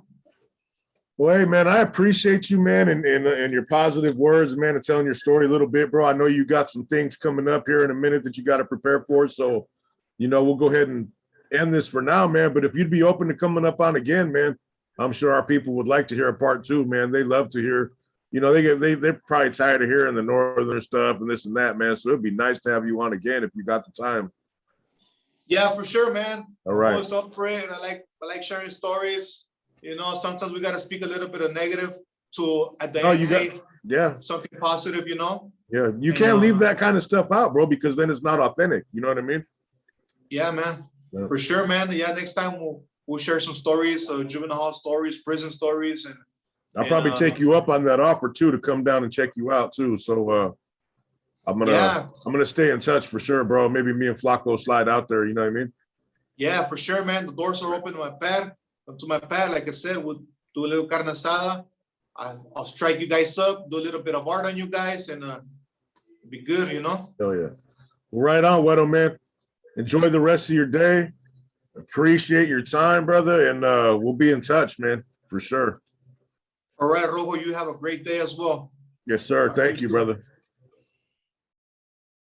[SPEAKER 1] Well, hey, man, I appreciate you, man, and your positive words, man, and telling your story a little bit, bro. I know you got some things coming up here in a minute that you got to prepare for. So, you know, we'll go ahead and end this for now, man. But if you'd be open to coming up on again, man, I'm sure our people would like to hear a part two, man. They love to hear, you know, they're probably tired of hearing the northern stuff and this and that, man. So it'd be nice to have you on again if you got the time.
[SPEAKER 2] Yeah, for sure, man.
[SPEAKER 1] All right.
[SPEAKER 2] I'm always up for it. I like sharing stories. You know, sometimes we got to speak a little bit of negative to at the end say something positive, you know?
[SPEAKER 1] Yeah, you can't leave that kind of stuff out, bro, because then it's not authentic. You know what I mean?
[SPEAKER 2] Yeah, man. Yeah. For sure, man. Yeah, next time we'll share some stories, juvenile hall stories, prison stories. And
[SPEAKER 1] I'll probably take you up on that offer too, to come down and check you out too. So I'm gonna stay in touch for sure, bro. Maybe me and Flacco slide out there, you know what I mean?
[SPEAKER 2] Yeah, for sure, man. The doors are open to my pad. Like I said, we'll do a little carne asada. I'll strike you guys up, do a little bit of art on you guys, and be good, you know?
[SPEAKER 1] Hell yeah. Well, right on, Wedo, man. Enjoy the rest of your day. Appreciate your time, brother, and we'll be in touch, man, for sure.
[SPEAKER 2] All right, Rojo, you have a great day as well.
[SPEAKER 1] Yes, sir. Thank you, brother.